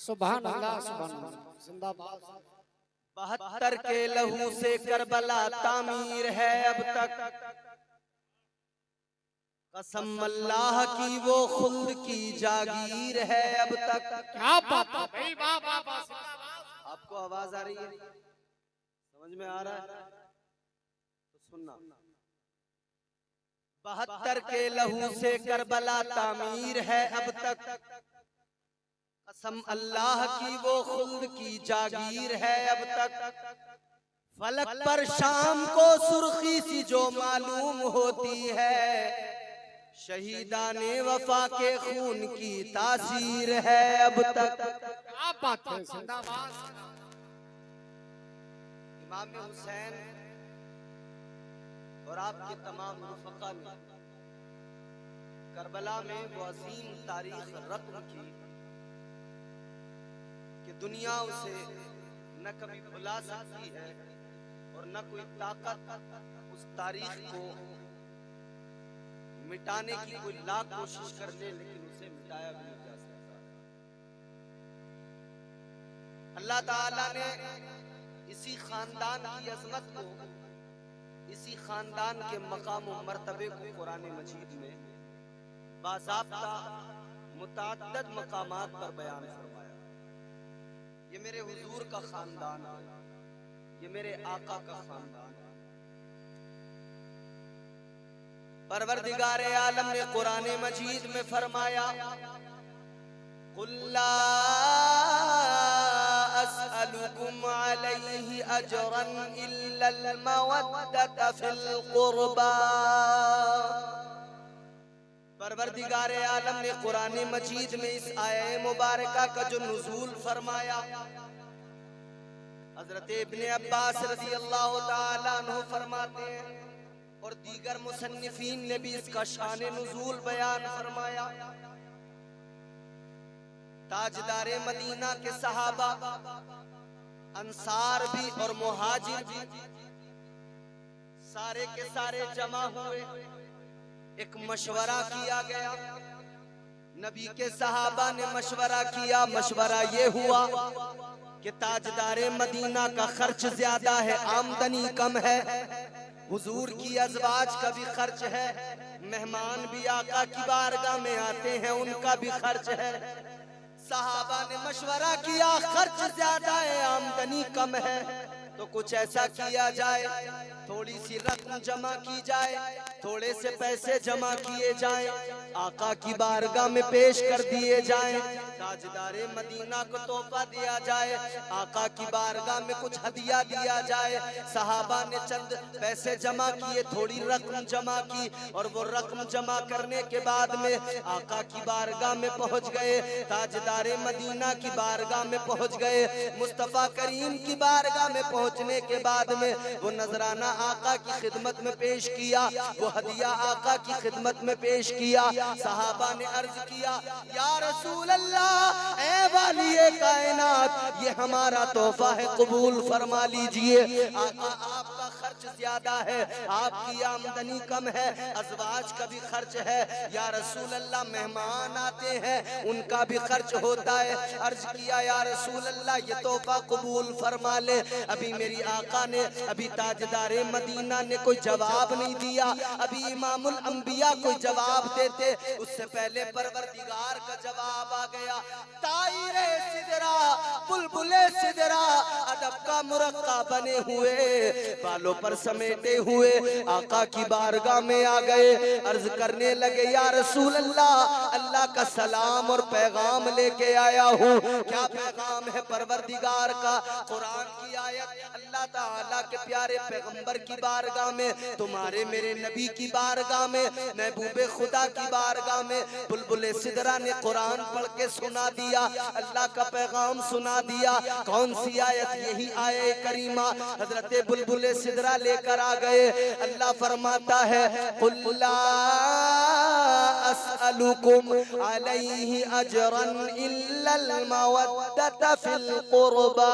सुभान अल्लाह सुभान अल्लाह जिंदाबाद। 72 के लहू से करबला तामीर है अब तक, कसम अल्लाह की वो खुल्द की जागीर है अब तक। क्या बात है भाई, वाह वाह वाह जिंदाबाद। आपको आवाज आ रही है, समझ में आ रहा है तो सुनना। 72 के लहू से करबला तामीर है अब तक, कसम अल्लाह की वो खुल्द की जागीर है अब तक। फलक पर शाम को सुर्खी सी जो मालूम होती है, शहीदाने वफा के खून की तासीर है अब तक। क्या बात है जिंदाबाद। इमाम हुसैन और आपके तमाम रफ़क़ा ने करबला में वो अजीम तारीख रक़म की कि दुनिया उसे न कभी भुला सकती है और न कोई ताकत उस तारीख को मिटाने की कोई लाख कोशिश कर ले, लेकिन उसे मिटाया भी नहीं जा सकता। अल्लाह ताला ने इसी खानदान की अज़मत को, इसी खानदान के मकाम और मर्तबे को कुरान मजीद में बाज़ाब्ता मुतअद्दिद मकामात पर बयान फरमाया। ये मेरे हुजूर का खानदान है, ये मेरे आका का खानदान है। परवरदिगार आलम ने कुरान मजीद में फरमाया, कुल ला अस्अलुकुम अलैहि अजरन इल्लल मवद्दत फिल कुर्बा। परवरदिगार आलम ने कुरान मजीद में इस आये मुबारका का जो नुज़ूल फरमाया, हज़रत इब्ने अब्बास रज़ी अल्लाह ताला अन्हु फरमाते हैं और दीगर मुसन्निफीन ने भी इसका शान नुज़ूल बयान फरमाया। ताजदारे मदीना के सहाबा, अंसार भी और मुहाजिर भी सारे के सारे जमा हुए, एक मशवरा किया गया। नबी के सहाबा ने मशवरा किया। मशवरा ये हुआ कि ताजदारे मदीना का खर्च ज्यादा है, आमदनी कम है, हुजूर की अज़वाज का भी खर्च है, मेहमान भी आका की बारगाह में आते हैं, उनका भी खर्च है। सहाबा ने मशवरा किया, खर्च ज्यादा है, आमदनी कम है, तो कुछ ऐसा किया जाए, थोड़ी सी रकम जमा की जाए, थोड़े से पैसे जमा किए जाएं, आका की बारगाह में पेश कर दिए जाएं, ताजदारे मदीना को तोहफा दिया जाए, आका की बारगाह में कुछ हदिया दिया जाए। सहाबा ने चंद पैसे जमा किए, थोड़ी रकम जमा की, और वो रकम जमा करने के बाद में आका की बारगाह में पहुंच गए, ताजदारे मदीना की बारगाह में पहुंच गए। मुस्तफा करीम की बारगाह में पहुंचने के बाद में वो नजराना आका की खिदमत में पेश किया, वो हदिया आका की खिदमत में पेश किया। सहाबा ने अर्ज किया, या रसूल अल्लाह, ऐ वालिए कायनात, ये हमारा तोहफा है, कबूल फरमा लीजिए। आका, आपका खर्च ज्यादा है, आपकी आमदनी कम है, अज़वाज का भी खर्च है, या रसूल अल्लाह, मेहमान आते हैं, उनका भी खर्च होता है। अर्ज किया, या रसूल अल्लाह, ये तोहफा कबूल फरमा ले। अभी मेरी आका ने, अभी ताजदारे मदीना ने कोई जवाब नहीं दिया, अभी इमामुल अंबिया कोई जवाब देते, उससे पहले परवरदिगार का जवाब आ गया। ताइरे सिदरा, बुलबुले सिदरा, अदब का मुरक्का बने हुए, बालों पर समेटे हुए आका की बारगाह में आ गए। अर्ज करने लगे, या रसूल अल्लाह, अल्लाह का सलाम और पैगाम लेके आया हूँ। क्या पैगाम है परवरदिगार का? कुरान की आयत, अल्लाह ताला के प्यारे पैगंबर की बारगाह में, तुम्हारे मेरे नबी की बारगाह में, महबूबे खुदा की बारगाह में बुलबुले सिदरा ने कुरान पढ़ के सुना दिया, अल्लाह का पैगाम सुना दिया। कौन सी आयत? यही आये करीमा हजरत बुलबुले सिदरा लेकर आ गए। अल्लाह फरमाता है, कुल ला अस्अलुकुम अलैहि अजरन इल्लल मवद्दत फिल कुर्बा।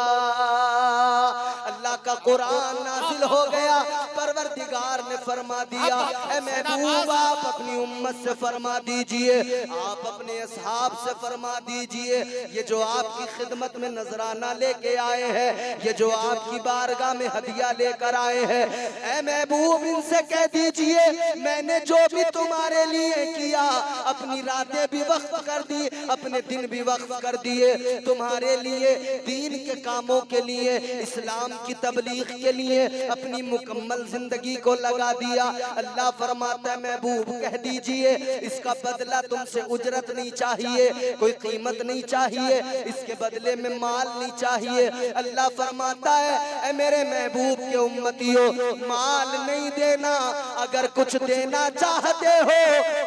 अल्लाह का कुरान नाजिल हो गया, परवरदिगार ने फरमा दिया, ए महबूब आप अपनी उम्मत से फरमा दीजिए, आप अपने असहाब से फरमा दीजिए, ये जो आपकी खिदमत में नजराना लेके आए हैं, ये जो आपकी बारगाह में हदिया लेकर आए हैं, ए महबूब इनसे कह दीजिए मैंने जो भी तुम्हारे लिए किया, अपनी रातें भी वक्फ कर दी, अपने दिन भी वक्फ कर दिए, तुम्हारे लिए दीन के कामों के लिए, इस्लाम की तबलीग के लिए अपनी मुकम्मल जिंदगी को लगा दिया। अल्लाह फरमाता है महबूब कह दीजिए इसका बदला तुमसे उजरत नहीं चाहिए, कोई कीमत नहीं चाहिए, इसके बदले में माल नहीं चाहिए। अल्लाह फरमाता है ए मेरे महबूब के उम्मतियों, माल नहीं देना, अगर कुछ देना चाहते हो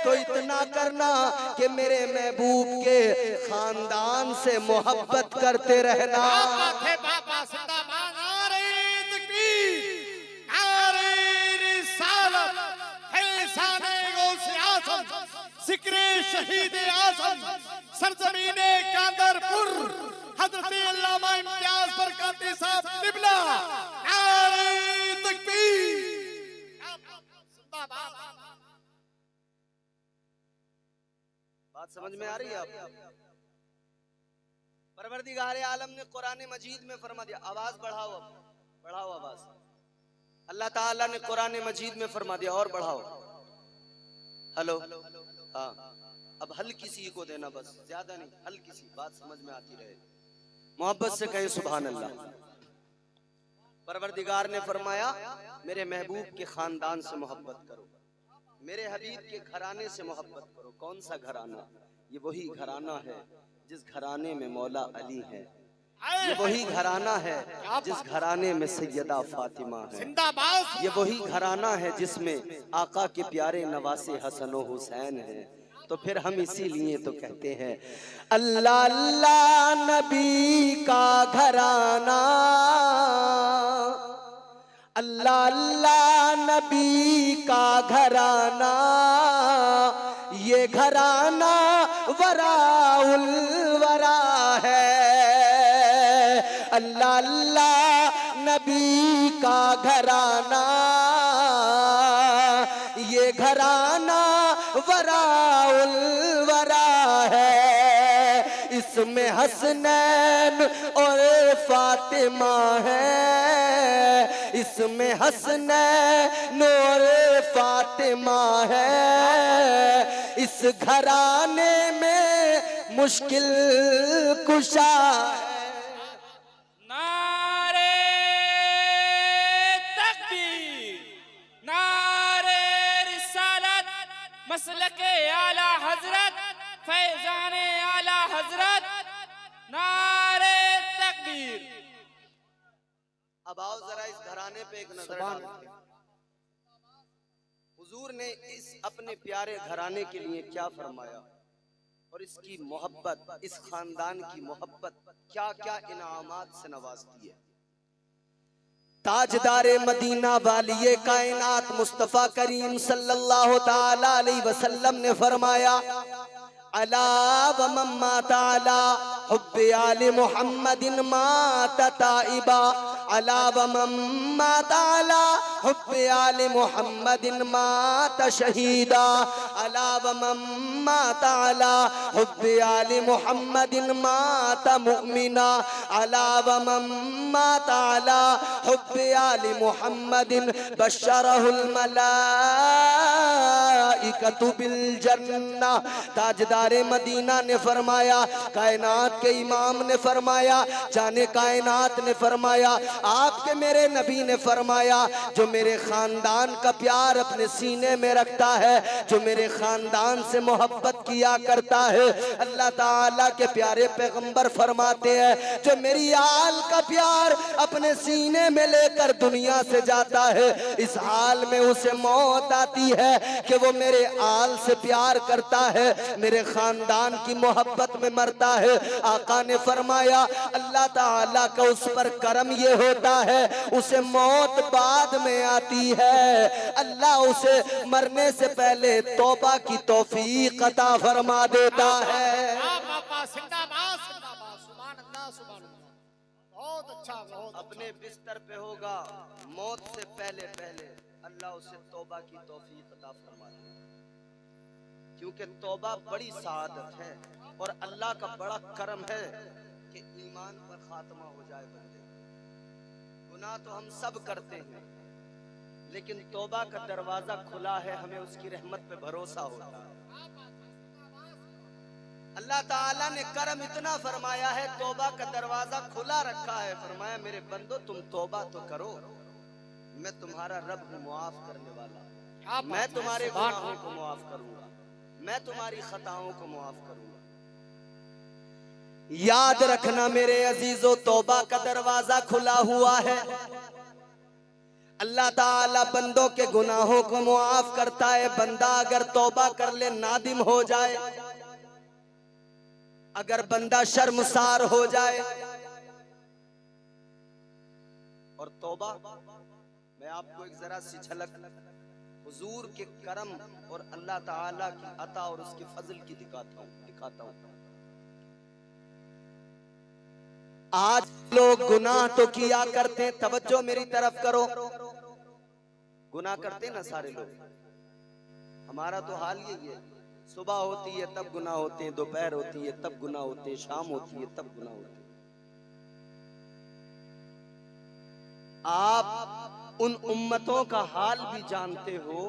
तो इतना करना कि मेरे महबूब के खानदान से मोहब्बत करते रहना। बाबा जिंदाबाद, नारे तकबीर, नारे रिसालत, फैज़ाने गौसे आज़म, ज़िक्रे शहीद आज़म, सरज़मीने कादरपुर, हज़रत अल्लामा इम्तियाज़ बरकाती साहब क़िबला, नारे तकबीर, जिंदाबाद। बात समझ में आ रही है आपको? परवरदिगार आलम ने कुरान मजीद में फरमा दिया, आवाज बढ़ाओ, बढ़ाओ आवाज। अल्लाह ताला ने कुरान मजीद में फरमा दिया, और बढ़ाओ। हेलो, हाँ, अब हल्की सी को देना, बस ज्यादा नहीं, हल्की सी बात समझ में आती रहे, मोहब्बत से कहें सुभान अल्लाह। परवरदिगार ने फरमाया मेरे महबूब के खानदान से मोहब्बत करो, मेरे हबीब के घराने से मोहब्बत करो। कौन सा घराना? ये वही घराना है जिस घराने में मौला अली है, ये वही घराना है जिस घराने में सैयदा फातिमा है, ये वही घराना है जिसमें आका के प्यारे नवासे हसन और हुसैन है। तो फिर हम इसीलिए तो कहते हैं अल्लाह अल्लाह नबी का घराना, अल्लाह अल्लाह नबी का घराना, ये घराना वराउल वरा है। अल्लाह अल्लाह नबी का घराना, ये घराना वराउल वरा है। इसमें हसनैन और फातिमा है, इसमें हसनैन और फातिमा है। इस घराने में मुश्किल कुशा नारे तकबीर, नारे रिसालत, मसलके आला हजरत, फैजाने आला हजरत, नारे तकबीर। अब आओ जरा इस घराने पे एक नजर डालें। हुजूर ने इस अपने प्यारे घराने के लिए क्या फरमाया और इसकी मोहब्बत, इस खानदान की मोहब्बत क्या क्या इनामात से नवाजती है। ताजदारे मदीना वालिए कायनात मुस्तफ़ा करीम सल्लल्लाहु ताला अलैहि वसल्लम ने फरमाया अला व मम्मा ताला हुब्बे आले मुहम्मदिन माता ताइबा, अला व मम्मा ताला हुब्बे आले मुहम्मदिन माता शहीदा, अला व मम्मा ताला हुब्बे आले मुहम्मदिन माता मुमिना, अला व मम्मा ताला हुब्बे आले मुहम्मदिन बशरहुल मलाइकतु बिल जन्नह। ताजदारे मदीना ने फरमाया, कायनात के इमाम ने फरमाया, जाने कायनात ने फरमाया, आपके मेरे नबी ने फरमाया, जो मेरे खानदान का प्यार अपने सीने में रखता है, जो मेरे खानदान से मोहब्बत किया करता है, अल्लाह ताला के प्यारे पैगंबर फरमाते हैं जो मेरी आल का प्यार अपने सीने में लेकर दुनिया से जाता है, इस हाल में उसे मौत आती है कि वो मेरे आल से प्यार करता है, मेरे खानदान की मोहब्बत में मरता है। आका ने फरमाया अल्लाह ताला का उस पर करम ये होता है, उसे मौत बाद में आती है, अल्लाह उसे मरने से पहले तौबा की तौफीक अता फरमा देता है। पापा जिंदाबाद जिंदाबाद, सुभान अल्लाह सुभान अल्लाह। बहुत अच्छा, बहुत अपने बिस्तर पे होगा, मौत से पहले पहले अल्लाह उसे तौबा की तौफीक अता फरमा देता है। क्योंकि तौबा बड़ी सआदत है और अल्लाह का बड़ा करम है कि ईमान पर खात्मा हो जाए बंदे। गुनाह तो हम सब करते हैं, लेकिन तौबा का दरवाजा खुला है, हमें उसकी रहमत पे भरोसा होता है। अल्लाह ताला ने करम इतना फरमाया है, तौबा का दरवाजा खुला रखा है। फरमाया मेरे बंदो तुम तौबा तो करो, मैं तुम्हारा रब हूँ मुआफ करने वाला, मैं तुम्हारे गुनाहों को मुआफ करूंगा, मैं तुम्हारी खताओं को मुआफ करूंगा। याद रखना मेरे अजीजों, तौबा का दरवाजा खुला हुआ है। अल्लाह ताला बंदों के गुनाहों को मुआफ करता है। बंदा अगर तौबा कर ले, नादिम हो जाए, अगर बंदा शर्मसार हो जाए, और तौबा, मैं आपको एक जरा सी झलक हुजूर के करम और अल्लाह ताला की अता और उसके फजल की दिखाता हूं। आज लोग गुनाह तो किया करते हैं, तवज्जो मेरी तरफ करो, गुनाह करते ना सारे लोग। हमारा तो हाल यही है, सुबह होती है तब गुनाह होते हैं, दोपहर होती है तब गुनाह होते हैं, शाम होती है तब गुनाह होते हैं। आप उन उम्मतों का हाल भी जानते हो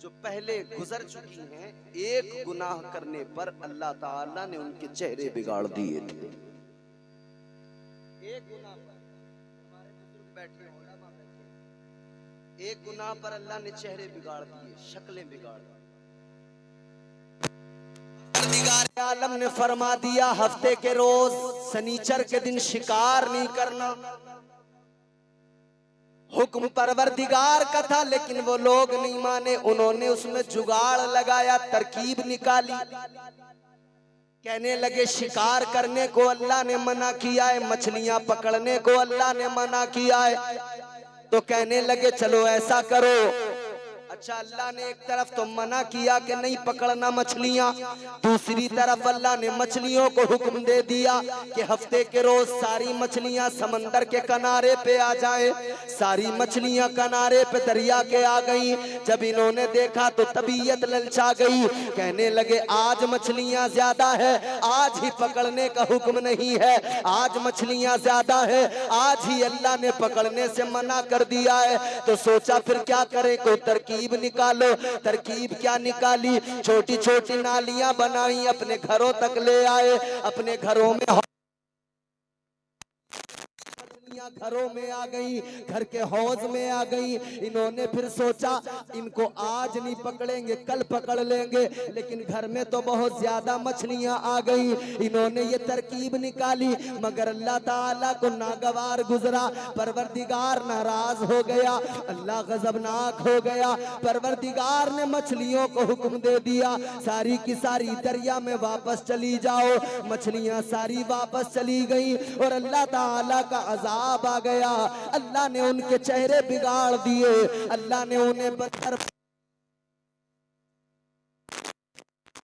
जो पहले गुजर चुकी हैं। एक गुनाह करने पर अल्लाह ताला ने उनके चेहरे बिगाड़ दिए थे। एक गुनाह पर, हमारे बुजुर्ग बैठे हैं, उलमा बैठे हैं, एक गुनाह पर अल्लाह ने चेहरे बिगाड़ दिए, शक्लें बिगाड़ दी। आलम ने फरमा दिया हफ्ते के रोज शनिचर के दिन शिकार नहीं करना। हुक्म परवरदिगार का था, लेकिन वो लोग नहीं माने, उन्होंने उसमें जुगाड़ लगाया, तरकीब निकाली। कहने लगे शिकार करने को अल्लाह ने मना किया है, मछलियां पकड़ने को अल्लाह ने मना किया है, तो कहने लगे चलो ऐसा करो। अच्छा, अल्लाह ने एक तरफ तो मना किया कि नहीं पकड़ना मछलियां, दूसरी तरफ अल्लाह ने मछलियों को हुक्म दे दिया कि हफ्ते के रोज सारी मछलियां समंदर के किनारे पे आ जाए। सारी मछलियां किनारे पे दरिया के आ गई। जब इन्होंने देखा तो तबीयत ललचा गई, कहने लगे आज मछलियां ज्यादा है, आज ही पकड़ने का हुक्म नहीं है, आज मछलियां ज्यादा है, आज ही अल्लाह ने पकड़ने से मना कर दिया है। तो सोचा फिर क्या करें, कोई तरकीब निकालो। तरकीब क्या निकाली, छोटी छोटी नालियां बनाई, अपने घरों तक ले आए, अपने घरों में घरों में आ गई, घर के हौज में आ गई। इन्होंने फिर सोचा इनको आज नहीं पकड़ेंगे, कल पकड़ लेंगे, लेकिन घर में तो बहुत ज्यादा मछलियां आ गई। इन्होंने ये तरकीब निकाली, मगर अल्लाह ताला को नागवार गुजरा, परवरदिगार नाराज हो गया, अल्लाह गजबनाक हो गया। परवरदिगार ने मछलियों को हुक्म दे दिया सारी की सारी दरिया में वापस चली जाओ। मछलियां सारी वापस चली गई और अल्लाह ताला का अजाब आ गया। अल्लाह ने उनके चेहरे बिगाड़ दिए, अल्लाह ने उन्हें पत्थर।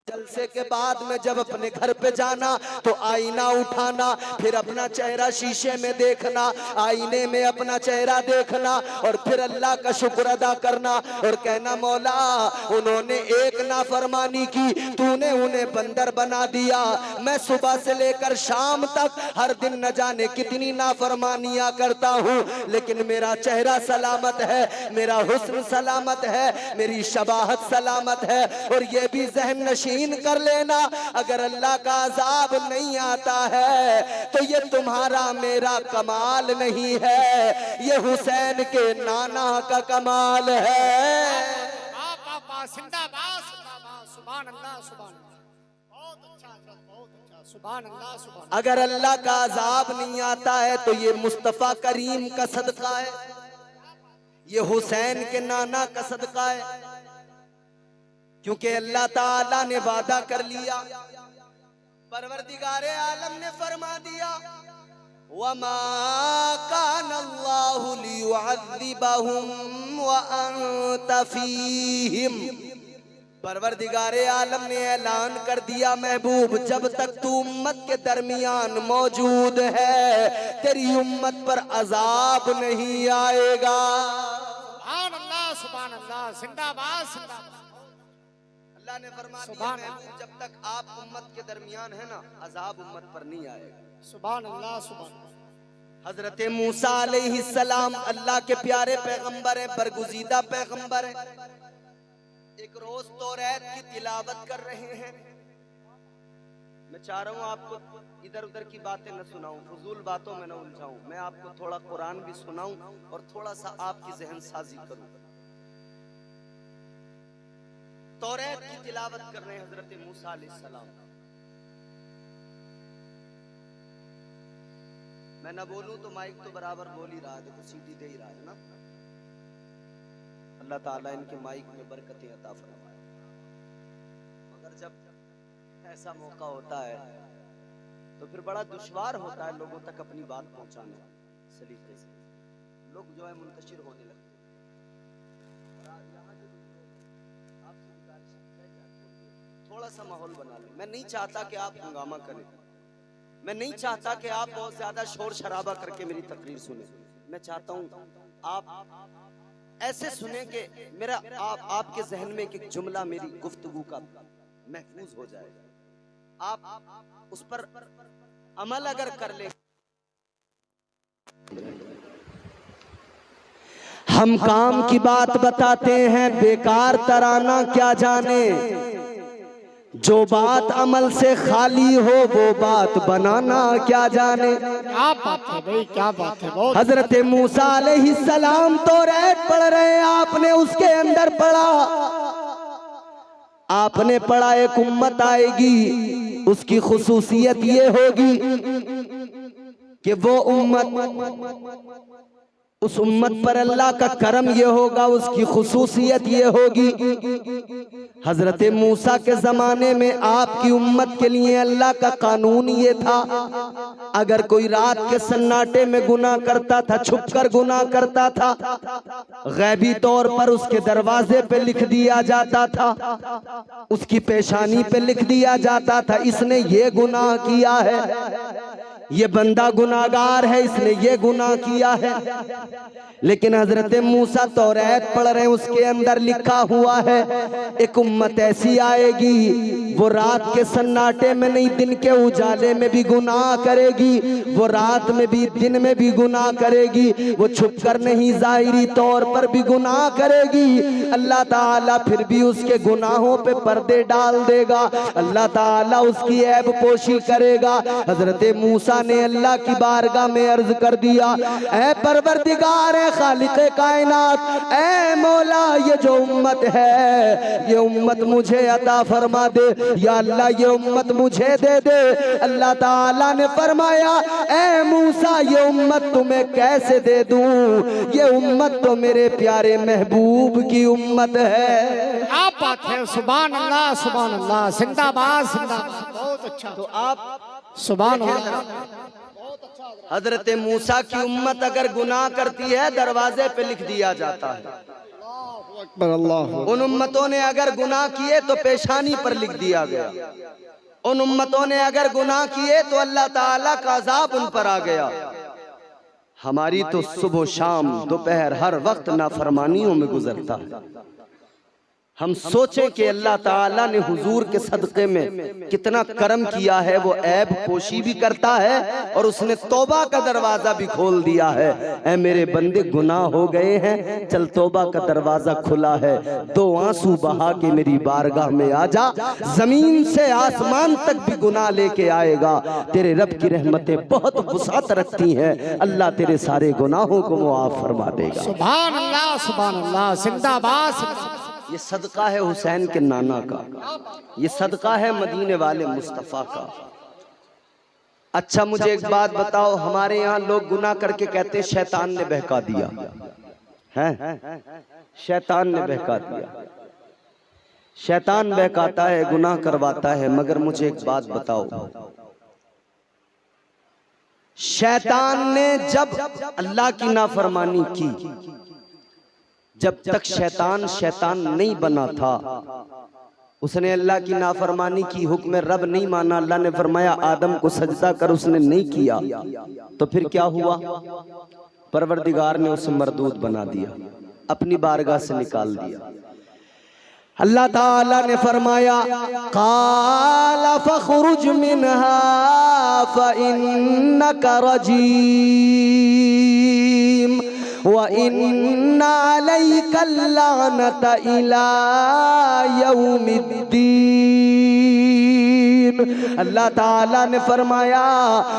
जलसे के बाद में जब अपने घर पे जाना तो आईना उठाना, फिर अपना चेहरा शीशे में देखना, आईने में अपना चेहरा देखना और फिर अल्लाह का शुक्र अदा करना और कहना मौला उन्होंने एक नाफरमानी की, तूने उन्हें बंदर बना दिया। मैं सुबह से लेकर शाम तक हर दिन न जाने कितनी नाफरमानियां करता हूँ, लेकिन मेरा चेहरा सलामत है, मेरा हुस्न सलामत है, मेरी शबाहत सलामत है। और ये भी ज़हन नशीन कर लेना, अगर अल्लाह का अजाब नहीं आता है तो ये तुम्हारा मेरा कमाल नहीं है, ये हुसैन के नाना का कमाल है। अगर अल्लाह का अजाब नहीं आता है तो ये मुस्तफा करीम का सदका है, ये हुसैन के नाना का सदका है। क्योंकि अल्लाह ताला ने वादा कर लिया, परवरदिगारे आलम ने फरमा दिया, वमा कान अल्लाहु लियुअज़्ज़िबहुम व अंत फीहिम। परवरदिगारे आलम ने ऐलान कर दिया, महबूब जब तक तू उम्मत के दरमियान मौजूद है तेरी उम्मत पर अजाब नहीं आएगा। सुभान अल्लाह, जिंदाबाद जिंदाबाद। अल्लाह ने फरमा दिया, महबूब जब तक आप उम्मत के दरमियान है ना, अजाब उम्मत पर नहीं आएगा। सुभान अल्लाह सुभान अल्लाह। हजरत मूसा अलैहिस्सलाम अल्लाह के प्यारे पैगंबर है, बरगुजीदा पैगंबर है। एक रोज तौरात की तिलावत कर रहे हैं। मैं चाह रहा हूँ आपको इधर उधर की बातें न सुनाऊं, फजूल बातों में न उलझाऊं। मैं आपको थोड़ा कुरान भी सुनाऊं और थोड़ा सा आपकी जहन साजी करूं। तौरात की तिलावत कर रहे हैं हजरत मूसा अलैहिस्सलाम। मैं न बोलूं तो माइक तो बराबर बोल ही रहा है, देखो सीटी दे ही रहा है ना। अल्लाह ताला इनके माइक में बरकतें अता फरमाए। मगर जब ऐसा मौका होता है तो फिर बड़ा दुश्वार होता है लोगों तक अपनी बात पहुंचाना सलीके से। लोग जो है मुंतशिर होने लगते हैं। थोड़ा सा माहौल बना लें। मैं नहीं चाहता कि आप हंगामा करें, मैं नहीं चाहता कि आप बहुत ज्यादा शोर शराबा करके मेरी तकरीर सुने। मैं चाहता हूं आप ऐसे सुने कि मेरा आपके जहन में एक जुमला मेरी गुफ्तगू का महफूज हो जाए, आप उस पर अमल अगर कर ले। हम काम की बात बताते हैं, बेकार तराना क्या जाने। जो बात अमल से खाली हो वो बात बनाना क्या जाने। क्या बात है भाई, क्या बात है। बहुत हजरत मूसा अलैहिस्सलाम तौरात पढ़ रहे हैं, आपने उसके अंदर पढ़ा, आपने पढ़ा एक उम्मत आएगी, उसकी खुसूसियत ये होगी कि वो उम्मत, उस उम्मत पर अल्लाह का करम ये होगा, उसकी खुसूसियत ये होगी। हजरत मूसा के जमाने में आपकी उम्मत के लिए अल्लाह का कानून ये था, अगर कोई रात के सन्नाटे में गुनाह करता था, छुपकर गुनाह करता था, गैबी तौर पर उसके दरवाजे पे लिख दिया जाता था, उसकी पेशानी पे लिख दिया जाता था, इसने ये गुनाह किया है, ये बंदा गुनाहगार है, इसने ये गुनाह किया है। लेकिन हजरत मूसा तौरात पढ़ रहे हैं, उसके अंदर लिखा हुआ है एक उम्मत ऐसी आएगी, वो रात के सन्नाटे में नहीं, दिन के उजाले में भी गुनाह करेगी, वो रात में भी दिन में भी गुनाह करेगी, वो छुपकर नहीं जाहिरी तौर पर भी गुनाह करेगी। अल्लाह ताला फिर भी उसके गुनाहों पे पर्दे डाल देगा, अल्लाह ताला उसकी ऐब पोशी करेगा। हजरत मूसा ने अल्लाह की बारगाह में अर्ज कर दिया, ऐ परवरदिगार है खालिक़े कायनात, ऐ मौला ये जो उम्मत है ये उम्मत मुझे अता फरमा दे, या अल्लाह ये उम्मत मुझे दे दे। अल्लाह ताला ने फरमाया, ऐ मूसा ये उम्मत तुम्हें कैसे दे दूं, ये उम्मत तो मेरे प्यारे महबूब की उम्मत है। क्या बात है, सुभान अल्लाह सुभान अल्लाह, जिंदाबाद जिंदाबाद। बहुत अच्छा। तो आप सुभान अल्लाह। हजरत मूसा की उम्मत अगर गुनाह करती है दरवाजे पे लिख दिया जाता है, उन उम्मतों ने अगर गुनाह किए तो पेशानी पर लिख दिया गया, उन उम्मतों ने अगर गुनाह किए तो अल्लाह ताला का अजाब उन पर आ गया। हमारी तो सुबह शाम दोपहर हर वक्त नाफरमानियों में गुजरता है। हम सोचें कि अल्लाह ताला ने हुजूर के सदक़े में कितना करम किया है, वो ऐब पोशी भी करता है और उसने तौबा का दरवाजा भी खोल दिया है। ऐ मेरे बंदे गुनाह हो गए हैं, चल तौबा का दरवाजा खुला है, दो आंसू बहा के मेरी बारगाह में आ जा, जमीन से आसमान तक भी गुनाह लेके आएगा। तेरे रब की रहमतें बहुत वुसात रखती हैं, अल्लाह तेरे सारे गुनाहों को मुआफ फरमा देगा। सुभान अल्लाह सुभान अल्लाह, जिंदाबाद। ये सदका है हुसैन के नाना का, ये सदका है मदीने वाले मुस्तफ़ा का। अच्छा मुझे एक बात बताओ, हमारे यहाँ लोग गुनाह करके कहते हैं शैतान ने बहका दिया है, शैतान ने बहका दिया। शैतान बहकाता है, गुनाह करवाता है, मगर मुझे एक बात बताओ, शैतान ने जब अल्लाह की नाफरमानी की, जब तक शैतान शैतान नहीं बना था, उसने अल्लाह की नाफरमानी की, हुक्म रब नहीं माना, अल्लाह ने फरमाया आदम को सजदा कर, उसने नहीं किया, तो फिर क्या हुआ? परवरदिगार ने उसे मरदूद बना दिया, अपनी बारगाह से निकाल दिया। अल्लाह ताला ने फरमाया काला फखरुज मिनहा फइन्नका रजीम व इन्ना अलैका लानता इला यौमिद्दीन। अल्लाह ताला ने फरमाया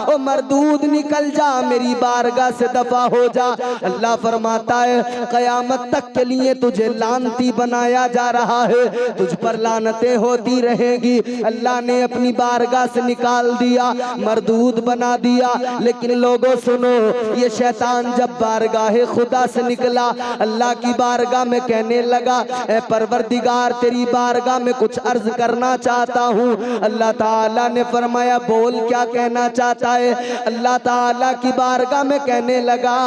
ओ मरदूद निकल जा, मेरी बारगाह से दफा हो जा। अल्लाह फरमाता है कयामत तक के लिए तुझे लानती बनाया जा रहा है, तुझ पर लानतें होती रहेगी। अल्लाह ने अपनी बारगाह से निकाल दिया, मरदूद बना दिया। लेकिन लोगों सुनो, ये शैतान जब बारगाह खुदा से निकला, अल्लाह की बारगाह में कहने लगा ए परवरदिगार तेरी बारगाह में कुछ अर्ज करना चाहता हूँ। अल्लाह ताला ने फरमाया बोल क्या कहना चाहता है? अल्लाह ताला की बारगाह में कहने लगा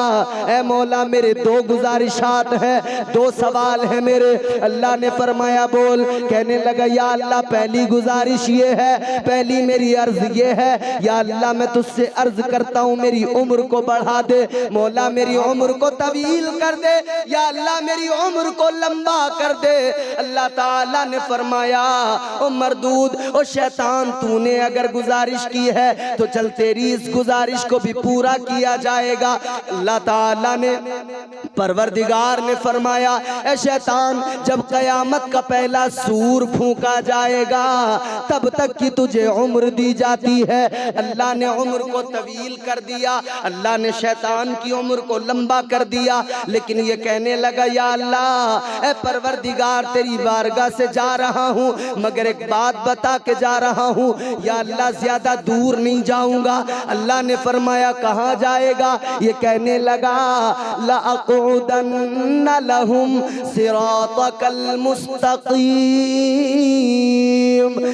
ए मौला मेरे दो गुजारिशात है, दो सवाल है मेरे। अल्लाह ने फरमाया बोल। कहने लगा या अल्लाह पहली गुजारिश ये है, पहली मेरी अर्ज ये है या अल्लाह मैं तुझसे अर्ज करता हूँ मेरी उम्र को बढ़ा दे, मौला मेरी उम्र को तवील कर दे, या अल्लाह मेरी उम्र को लंबा कर दे। अल्लाह ताला ने फरमाया ओ मरदूद ओ शैतान तूने अगर गुजारिश की है तो चल तेरी इस गुजारिश को भी पूरा किया जाएगा। अल्लाह ताला ने परवरदिगार ने फरमाया ए शैतान जब कयामत का पहला सूर फूंका जाएगा तब तक की तुझे उम्र दी जाती है। अल्लाह ने उम्र को तवील कर दिया, अल्लाह ने शैतान की उम्र को लंबा कर दिया। लेकिन ये कहने लगा या अल्लाह ए परवरदिगार तेरी बारगाह से जा रहा हूँ मगर एक बात बता के जा रहा हूँ, या अल्लाह ज्यादा दूर नहीं जाऊंगा। अल्लाह ने फरमाया कहाँ जाएगा? ये कहने लगा लअक़उदन्न लहुम सिरातकल मुस्तक़ीम।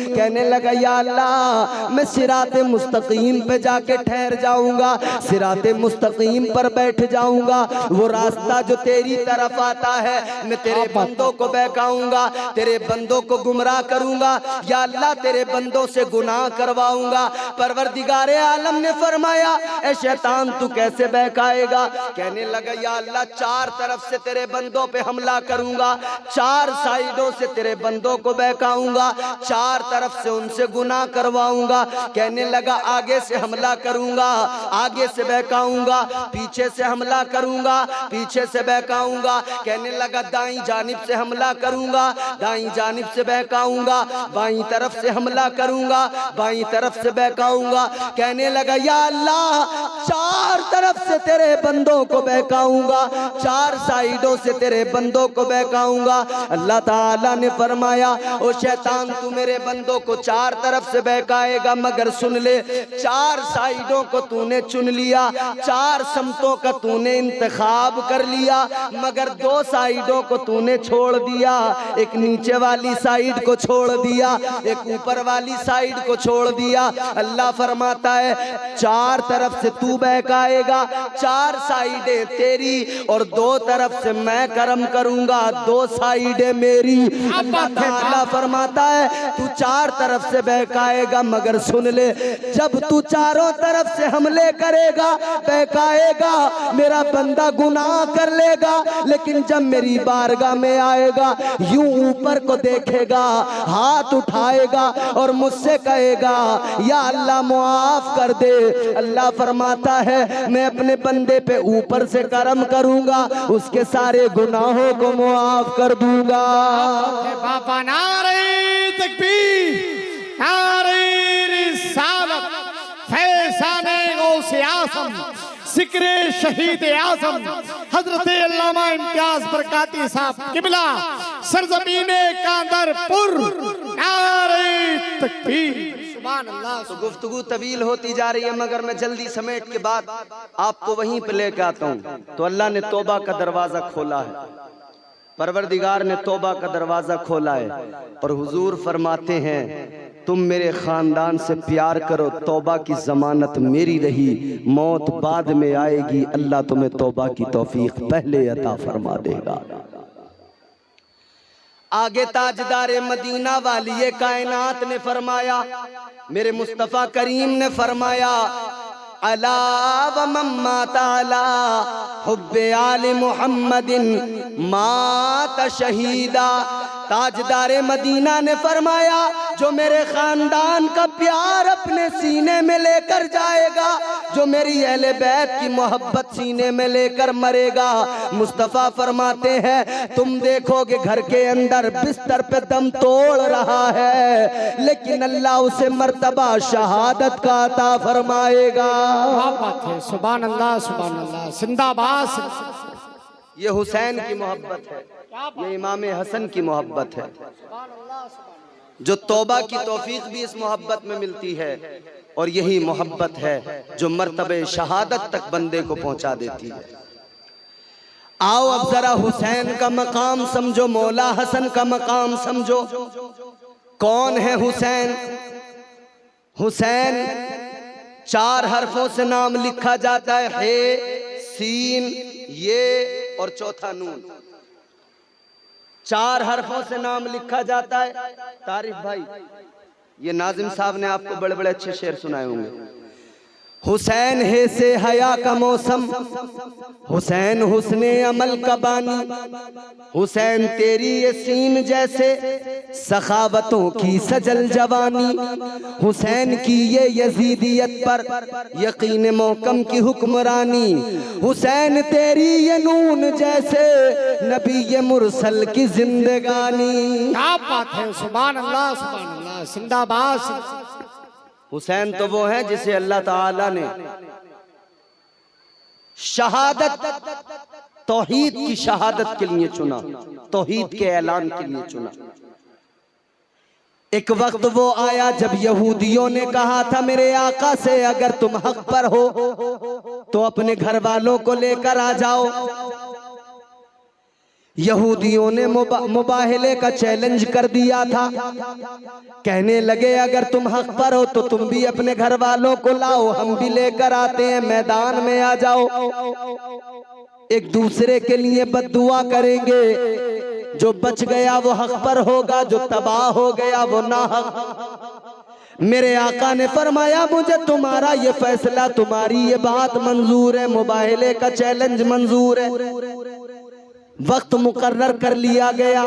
कहने लगा या अल्लाह मैं सिराते मुस्तकीम पे जाके ठहर जाऊंगा, सिराते मुस्तकीम पर बैठ जाऊंगा। वो रास्ता जो तेरी तरफ आता है मैं तेरे बंदों को बहकाऊंगा, तेरे बंदों को गुमराह करूंगा, या अल्लाह तेरे बंदों से गुनाह करवाऊंगा। परवरदिगारे आलम ने फरमाया ए शैतान तू कैसे बहकाएगा? कहने लगा या अल्लाह चार तरफ से तेरे बंदों पे हमला करूंगा, चार साइडों से तेरे बंदों को बहकाऊंगा, चार तरफ से उनसे गुनाह करवाऊंगा। कहने लगा आगे से हमला करूंगा, आगे से बहकाऊंगा, पीछे से हमला करूंगा, पीछे से बहकाऊंगा। कहने लगा दाईं जानिब से हमला करूंगा, दाईं जानिब से बहकाऊंगा, बाईं तरफ से हमला करूंगा, बाईं तरफ से बहकाऊंगा। कहने लगा या अल्लाह चार तरफ से तेरे बंदों को बहकाऊंगा, चार साइडों से तेरे बंदों को बहकाऊंगा। अल्लाह ताला ने फरमाया ओ शैतान तू मेरे बंदों को चार तरफ से बहकाएगा मगर सुन ले चार साइडों को तूने चुन लिया, चार समतों का तूने इंतखाब कर लिया मगर दो साइडों को तूने छोड़ दिया। एक नीचे वाली साइड को छोड़ दिया, एक ऊपर वाली साइड को छोड़ दिया। अल्लाह फरमाता है चार तरफ से तू बहकाएगा, चार साइडें तेरी और दो तरफ से मैं करम करूंगा, दो साइडें मेरी। अल्लाह फरमाता है तू चार तरफ से बहकाएगा मगर सुन ले जब तू चारों तरफ से हमले करेगा बहकाएगा मेरा बंदा गुनाह कर लेगा, लेकिन जब मेरी बारगाह में आएगा यूं ऊपर को देखेगा, हाथ उठाएगा और मुझसे कहेगा या अल्लाह मुआफ कर दे। अल्लाह फरमाता है मैं अपने बंदे पे ऊपर से करम करूंगा, उसके सारे गुनाहों को मुआफ कर दूंगा। बाबा नारे तकबीर, नारे रिसालत, फैज़ाने गौसे आज़म, ज़िक्रे शहीद आज़म हज़रत अल्लामा इम्तियाज़ बरकाती साहब किबला सरज़मीने कांदरपुर। नारे तकबीर। सुभान अल्लाह। तो गुफ्तगू तवील होती जा रही है मगर मैं जल्दी समेट के बाद आपको वहीं पे लेके आता हूँ। तो अल्लाह ने तौबा का दरवाजा खोला है, परवरदिगार ने तौबा का दरवाजा खोला है और हुजूर फरमाते हैं तुम मेरे खानदान से प्यार करो, तौबा की जमानत मेरी रही, मौत बाद में आएगी, अल्लाह तुम्हें तौबा की तौफीक पहले अता फरमा देगा। आगे ताजदारे मदीना वाली कायनात ने फरमाया, मेरे मुस्तफ़ा करीम ने फरमाया, अला व मम्मा ताला हुब्बे आले मुहम्मदिन मात शहीदा। ताजदारे मदीना ने फरमाया, जो मेरे खानदान का प्यार अपने सीने में लेकर जाएगा, जो मेरी अहले बैत की मोहब्बत सीने में लेकर मरेगा, मुस्तफ़ा फरमाते हैं तुम देखोगे घर के अंदर बिस्तर पे दम तोड़ रहा है, लेकिन अल्लाह उसे मर्तबा शहादत का अता फरमाएगा। क्या बात है, सुभान अल्लाह सुभान अल्लाह, जिंदाबाद। ये हुसैन की मोहब्बत है, ये इमाम हसन की मोहब्बत है। जो तौबा की तौफीक भी इस मोहब्बत में मिलती है, और यही मोहब्बत है जो मर्तबे शहादत तक बंदे को पहुंचा देती है। आओ अब जरा हुसैन का मकाम समझो, मौला हसन का मकाम समझो। कौन है हुसैन? हुसैन 4 हरफों से नाम लिखा जाता है, हे, सीन, ये और चौथा नून। 4 हरफों से नाम लिखा जाता है। तारिफ भाई, ये नाजिम साहब ने आपको बड़े बड़े अच्छे शेर सुनाए होंगे। हुसैन है से हया का मौसम, हुसैन हुस्ने अमल का बानी, हुसैन तेरी ये सीन जैसे सखावतों की सजल जवानी, हुसैन की ये यजीदियत पर यकीन मोहकम की हुक्मरानी, हुसैन तेरी ये नून जैसे नबी ये मुरसल की जिंदगानी। क्या बात है, सुभान अल्लाह जिंदाबाद। हुसैन तो वो है जिसे अल्लाह ताला ने शहादत, तौहीद की शहादत के लिए चुना, तौहीद के ऐलान के लिए चुना। एक वक्त वो आया जब यहूदियों ने कहा था मेरे आका से, अगर तुम हक पर हो तो अपने घर वालों को लेकर आ जाओ। यहूदियों ने मुबाहले का चैलेंज कर दिया था, कहने लगे अगर तुम हक पर हो तो तुम भी अपने घर वालों को लाओ, हम भी लेकर आते हैं, मैदान में आ जाओ। एक दूसरे के लिए बद्दुआ करेंगे, जो बच गया वो हक पर होगा, जो तबाह हो गया वो नाहक। मेरे आका ने फरमाया मुझे तुम्हारा ये फैसला, तुम्हारी ये बात मंजूर है, मुबाहले का चैलेंज मंजूर है। वक्त मुकर्रर कर लिया गया।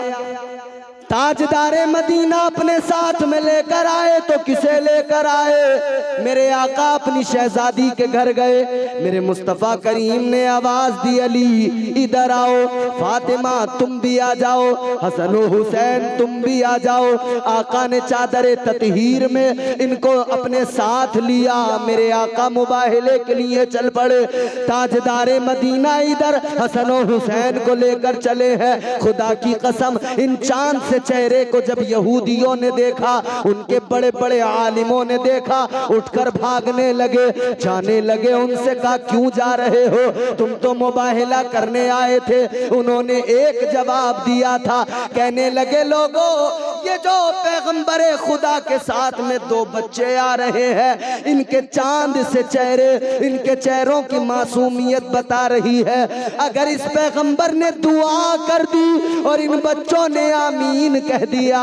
ताजदारे मदीना अपने साथ में लेकर आए तो किसे लेकर आए? मेरे आका अपनी शहजादी के घर गए। मेरे मुस्तफ़ा करीम ने आवाज दी, अली इधर आओ, फातिमा तुम भी आ जाओ, हसन हुसैन तुम भी आ जाओ। आका ने चादरे ततहीर में इनको अपने साथ लिया। मेरे आका मुबाहले के लिए चल पड़े। ताजदारे मदीना इधर हसन हुसैन को लेकर चले हैं। खुदा की कसम, इन चांद से चेहरे को जब यहूदियों ने देखा, उनके बड़े बड़े आलिमों ने देखा, उठकर भागने लगे, जाने लगे। उनसे कहा क्यों जा रहे हो, तुम तो मुबाहला करने आए थे। उन्होंने एक जवाब दिया था, कहने लगे लोगों, ये जो पैगंबरे खुदा के साथ में 2 बच्चे आ रहे हैं, इनके चांद से चेहरे, इनके चेहरों की मासूमियत बता रही है। अगर इस पैगंबर ने दुआ कर दी और इन बच्चों ने आमीन कह दिया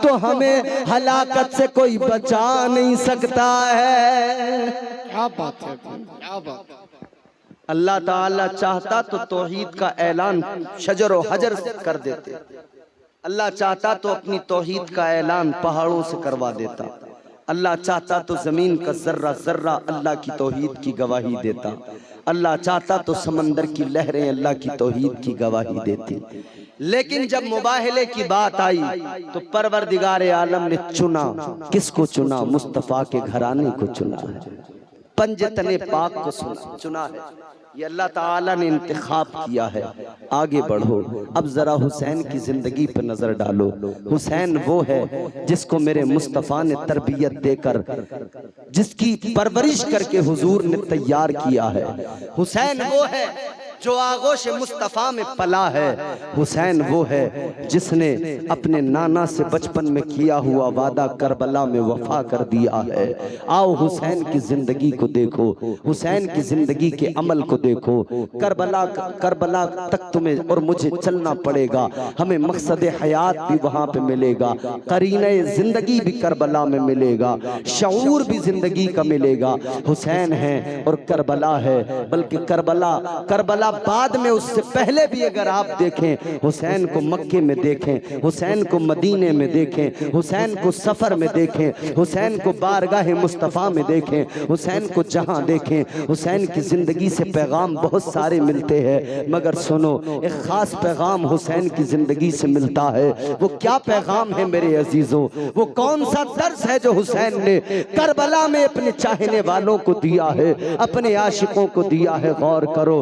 तो हमें हलाकत से कोई बचा नहीं सकता है। क्या बात है, क्या बात। अल्लाह ताला चाहता तो तौहीद का ऐलान शजर व हजर से कर देते। अल्लाह चाहता तो अपनी तौहीद का ऐलान पहाड़ों से करवा देता। अल्लाह चाहता तो जमीन का जर्रा जर्रा अल्लाह की तौहीद की गवाही देता। अल्लाह चाहता तो समंदर की लहरें अल्लाह की तौहीद की गवाही देती। लेकिन जब मुबाहले की बात आई तो परवरदिगार आलम ने चुना। किसको चुना? मुस्तफ़ा के घराने को चुना है, पंजतने पाक को चुना है। ये अल्लाह ताला ने इंतखाब किया है। आगे बढ़ो, अब जरा हुसैन की जिंदगी पर नजर डालो। हुसैन वो है जिसको मेरे मुस्तफ़ा ने तरबियत देकर, जिसकी परवरिश करके हुजूर ने तैयार किया है। हुसैन वो है जो आगोश मुस्तफ़ा में पला है। हुसैन वो है जिसने अपने नाना से बचपन में किया हुआ वादा करबला में वफा कर दिया है। आओ हुसैन की जिंदगी को देखो, हुसैन की जिंदगी के अमल को देखो। करबला तक तुम्हें और मुझे चलना पड़ेगा, हमें मकसद हयात भी वहां पे मिलेगा, करीने जिंदगी भी करबला में मिलेगा, शऊर भी जिंदगी का मिलेगा। हुसैन है और करबला है, बल्कि करबला बाद में, उससे पहले भी अगर आप देखें, हुसैन को मक्के में देखें, हुसैन को मदीने में देखें, हुसैन को सफर में देखें, हुसैन को बारगाह मुस्तफ़ा में देखें, हुसैन को जहां देखें, हुसैन की जिंदगी से पैगाम बहुत सारे मिलते हैं। मगर सुनो, एक खास पैगाम हुसैन की जिंदगी से मिलता है। वो क्या पैगाम है मेरे अजीजों? वो कौन सा दर्स है जो हुसैन ने करबला में अपने चाहने वालों को दिया है, अपने आशिकों को दिया है? गौर करो,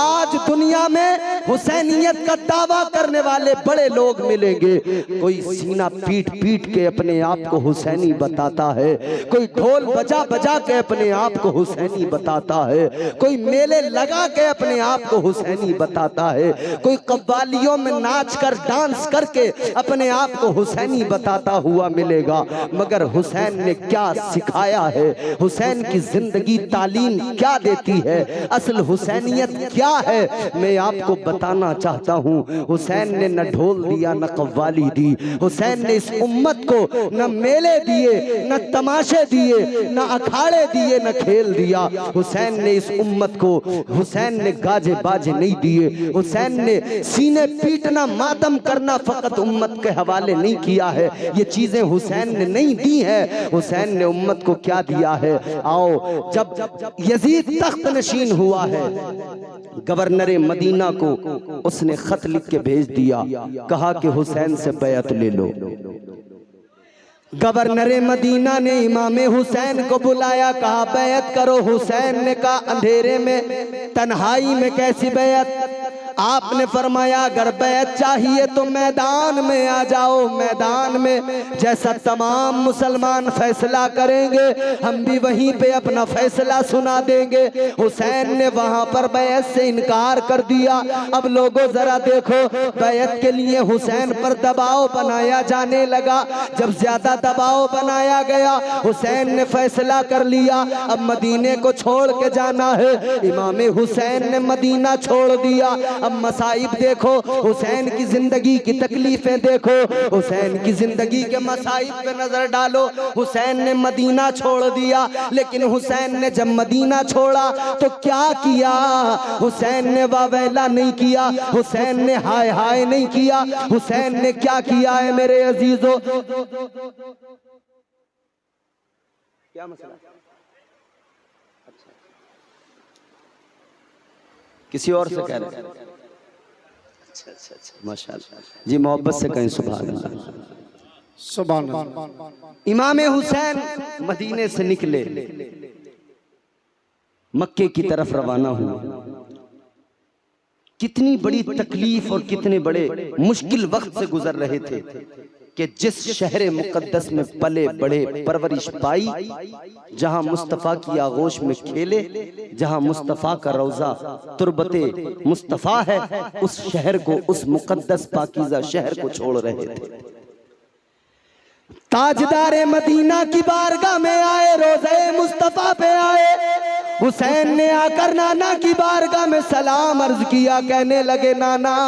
आज दुनिया में हुसैनियत का दावा करने वाले बड़े लोग मिलेंगे। कोई सीना पीट पीट के अपने आप को हुसैनी बताता है, कोई ढोल बजा बजा के अपने आप को हुसैनी बताता है, कोई मेले लगा के अपने आप को हुसैनी बताता है, कोई कव्वालियों में नाच कर डांस करके अपने आप को हुसैनी बताता हुआ मिलेगा। मगर हुसैन ने क्या सिखाया है? हुसैन की जिंदगी तालीम क्या देती है? असल हुसैनियत क्या है, मैं आपको बताना चाहता हूँ। हुसैन ने न ढोल दिया न कव्वाली दी, हुसैन ने इस उम्मत को न मेले दिए, न तमाशे दिए, न अखाड़े दिए, न खेल दिया। हुसैन ने इस उम्मत को, हुसैन ने गाजे बाजे नहीं दिए, हुसैन ने सीने पीटना, मातम करना फकत उम्मत के हवाले नहीं किया है। ये चीजें हुसैन ने नहीं दी है। हुसैन ने उम्मत को क्या दिया है? आओ, जब यजीद तख्त नशीन हुआ है, गवर्नर मदीना को उसने खत लिख के भेज दिया, कहा कि हुसैन से बैत ले लो। गवर्नर मदीना ने इमाम हुसैन को बुलाया, कहा बैत करो। हुसैन ने कहा अंधेरे में, तन्हाई में कैसी बैत? आपने फरमाया अगर बैत चाहिए तो मैदान में आ जाओ, मैदान में जैसा तमाम मुसलमान फैसला करेंगे हम भी वहीं पे अपना फैसला सुना देंगे। हुसैन ने वहां पर बैत से इनकार कर दिया। अब लोगों जरा देखो, बैत के लिए हुसैन पर दबाव बनाया जाने लगा। जब ज्यादा दबाव बनाया गया, हुसैन ने फैसला कर लिया अब मदीने को छोड़ के जाना है। इमाम हुसैन ने मदीना छोड़ दिया। अब मसाइब देखो, हुसैन की जिंदगी की तकलीफें देखो, हुसैन की जिंदगी के मसाइब पे नजर डालो। हुसैन ने मदीना छोड़ दिया, लेकिन हुसैन ने जब मदीना छोड़ा तो क्या किया? हुसैन ने वावेला नहीं किया, हुसैन ने हाय हाय नहीं किया। हुसैन ने क्या किया है मेरे अजीजों? क्या मसला? किसी और से कह रहे हैं? अच्छा, माशाअल्लाह जी, मोहब्बत से कहें सुभान अल्लाह, सुभान अल्लाह। इमाम हुसैन मदीने से निकले, मक्के की तरफ रवाना हुए। कितनी बड़ी तकलीफ और कितने बड़े मुश्किल वक्त से गुजर रहे थे कि जिस शहर मुकद्दस में पले बड़े, परवरिश पाई, जहां मुस्तफ़ा की आगोश में खेले, जहां मुस्तफ़ा का रोज़ा तुरबते मुस्तफ़ा है, उस शहर को, उस मुकद्दस पाकीज़ा शहर को छोड़ रहे थे। ताजदारे मदीना की बारगाह में आए, रोज़े मुस्तफ़ा पे आए। हुसैन ने आकर नाना की बारगाह में सलाम अर्ज किया, कहने लगे नाना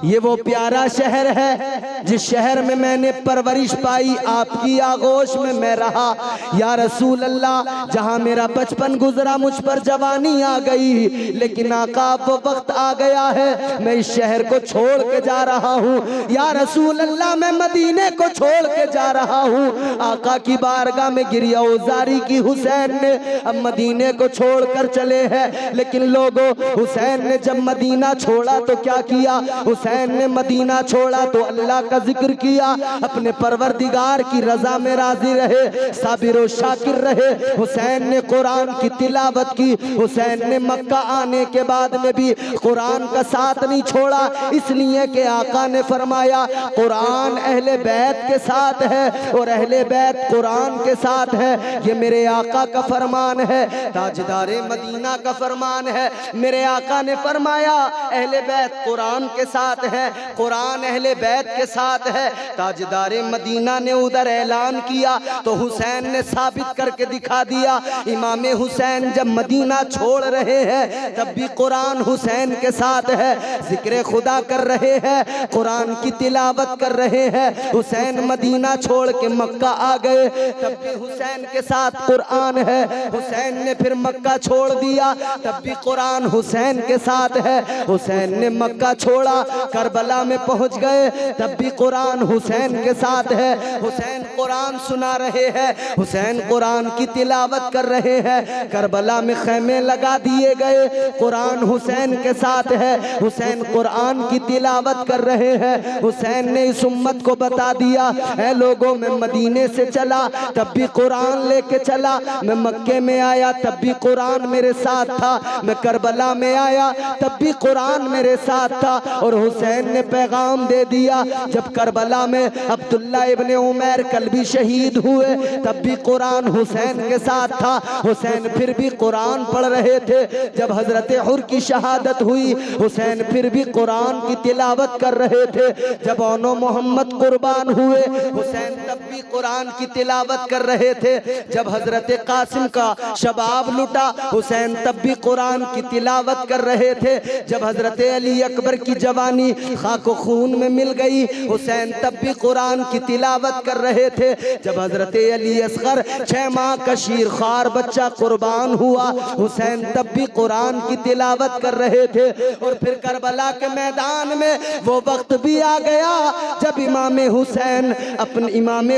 ये वो प्यारा शहर है जिस शहर में मैंने परवरिश पाई, आपकी आगोश में मैं रहा। या रसूल अल्लाह, जहां मेरा बचपन गुजरा, मुझ पर जवानी आ गई, लेकिन आका वो वक्त आ गया है मैं इस शहर को छोड़ के जा रहा हूँ। या रसूल अल्लाह, मैं मदीने को छोड़ के जा रहा हूँ। आका की बारगाह में गिरिया उजारी की हुसैन ने, अब मदीने को छोड़कर चले हैं। लेकिन लोगों, हुसैन ने जब मदीना छोड़ा तो क्या किया? हुसैन हुसैन ने मदीना छोड़ा तो अल्लाह का जिक्र किया, अपने परवरदिगार की रजा में राजी रहे, साबिर और शाकिर रहे। हुसैन ने कुरान की तिलावत की। हुसैन ने मक्का आने के बाद में भी कुरान का साथ नहीं छोड़ा, इसलिए कि आका ने फरमाया कुरान अहले बैत के साथ है और अहले बैत कुरान के साथ है। ये मेरे आका का फरमान है, ताजदारे मदीना का फरमान है। मेरे आका ने फरमाया अहले बैत कुरान के साथ है, कुरान अहले बैत के साथ है। ताजदारे मदीना ने उधर ऐलान किया तो हुसैन ने साबित करके दिखा दिया। इमाम हुसैन जब मदीना छोड़ रहे हैं तब भी कुरान हुसैन के साथ है, जिक्र खुदा कर रहे हैं, कुरान की तिलावत कर रहे हैं। हुसैन मदीना छोड़ के मक्का आ गए तब भी हुसैन के साथ कुरान है। हुसैन ने फिर मक्का छोड़ दिया तब भी कुरान हुसैन के साथ है। हुसैन ने मक्का छोड़ा, करबला में पहुंच गए तब भी कुरान हुसैन के साथ है। हुसैन कुरान सुना रहे हैं, हुसैन कुरान की तिलावत कर रहे हैं। करबला में खैमे लगा दिए गए, कुरान हुसैन के साथ है। हुसैन कुरान की तिलावत कर रहे हैं। हुसैन ने इस उम्मत को बता दिया है लोगों, मैं मदीने से चला तब भी कुरान लेके चला, मैं मक्के में आया तब भी कुरान मेरे साथ था, मैं करबला में आया तब भी कुरान मेरे साथ था। और हुसैन ने पैगाम दे दिया, जब करबला में अब्दुल्ला इब्ने उमैर कल्बी शहीद हुए तब भी कुरान हुसैन के साथ था। हुसैन फिर भी कुरान पढ़ रहे थे। जब हजरत हुर की शहादत हुई हुसैन फिर भी कुरान की तिलावत कर रहे थे। जब ओनो मोहम्मद कुर्बान हुए हुसैन तब भी कुरान की तिलावत कर रहे थे। जब हजरत कासिम का शबाब लुटा हुसैन तब भी कुरान की तिलावत कर रहे थे। जब हजरत अली अकबर की जवानी खाको खून में मिल गई हुसैन तब भी कुरान की तिलावत कर रहे थे। जब हजरत अली असगर 6 माह का शीर खार बच्चा कुर्बान हुआ हुसैन तब भी कुरान की तिलावत कर रहे थे। और फिर करबला के मैदान में वो वक्त भी आ गया जब इमाम